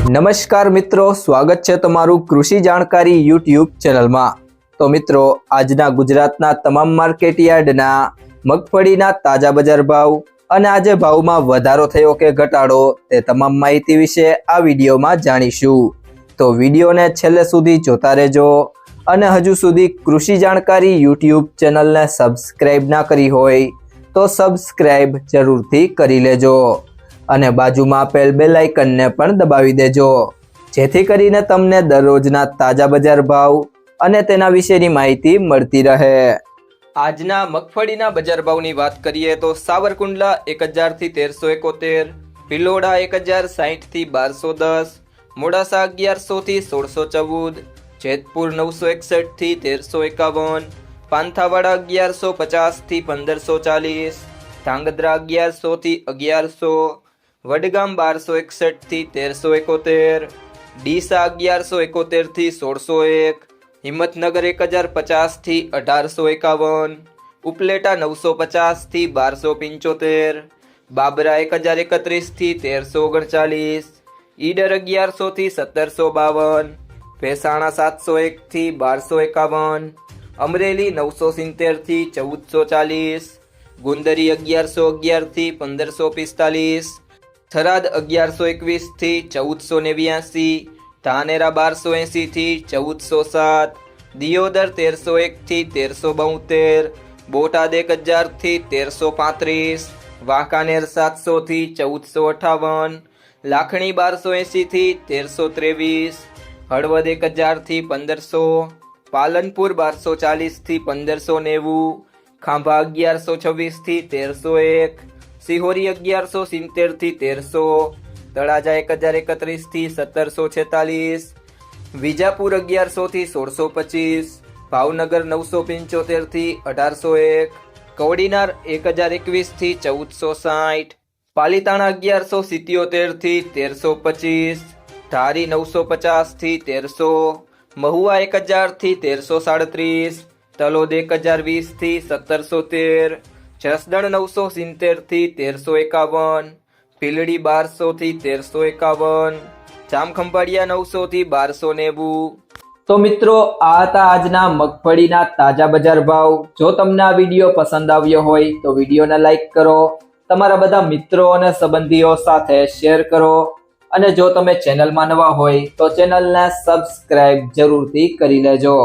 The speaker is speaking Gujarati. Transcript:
નમસ્કાર મિત્રો, સ્વાગત છે તમારું કૃષિ જાણકારી યુટ્યુબ ચેનલમાં। તો મિત્રો, આજના ગુજરાતના તમામ માર્કેટ યાર્ડના મગફળીના તાજા બજાર ભાવ અને આજે ભાવમાં વધારો થયો કે ઘટાડો તે તમામ માહિતી વિશે આ વિડીયોમાં જાણીશું। તો વિડીયોને છેલ્લે સુધી જોતા રહેજો અને હજુ સુધી કૃષિ જાણકારી યુટ્યુબ ચેનલને સબસ્ક્રાઇબ ના કરી હોય તો સબસ્ક્રાઇબ જરૂરથી કરી લેજો અને બાજુમાં આપેલ બેલ આઇકનને પણ દબાવી દેજો, જેથી કરીને તમને દરરોજના તાજા બજાર ભાવ અને તેના વિશેની માહિતી મળતી રહે। આજના મગફળીના બજાર ભાવની વાત કરીએ તો સાવરકુંડલા 1000 થી 1371, ભિલોડા 1060 થી 1210, મોડાસા 1100 થી 1614, જેતપુર 961 થી 1351, પાંથાવાડા 1150 થી 1540, ધાંગધ્રા 1100 થી 1100, વડગામ 1261 થી 1371, ડીસા 1171 થી 1601, હિંમતનગર 1050 થી 1851, ઉપલેટા 950 થી 1275, બાબરા 1031 થી 1339, ઈડર 1100 થી 1752, ભેસાણા 701 થી 1251, અમરેલી 970 થી 1440, ગુંદરી 1111 થી 1545, થરાદ 1121 થી 1489, ધાનેરા 1280 થી 1407, દિયોદર 1301 થી 1372, બોટાદ 1000 થી 1335, વાંકાનેર 700 થી 1458, લાખણી 1280 થી 1323, હળવદ 1000 થી 1500, પાલનપુર 1240 થી 1590, ખાંભા 1126 થી 1301, સિહોરી 1170 થી 1300, તળાજા 1031 થી 1746, વિજાપુર 1100 થી 1625, ભાવનગર 975 થી 1801, કવડીનાર 1021 થી 1460, પાલીતાણા 1177 થી 1325, ધારી 950 થી 1300, મહુવા 1000 થી 1337, તલોદ 1020 થી 1713, જસદણ 970 થી 1351, ભીલડી 1200 થી 1351, જામખંભાળિયા 900 થી 1290। તો મિત્રો, આ હતા આજના મગફળીના તાજા બજાર ભાવ। જો તમને આ વિડીયો પસંદ આવ્યો હોય તો વિડીયોને લાઈક કરો, તમારા બધા મિત્રો અને સંબંધીઓ સાથે શેર કરો અને જો તમે ચેનલમાં નવા હોય તો ચેનલને સબસ્ક્રાઇબ જરૂરથી કરી લેજો।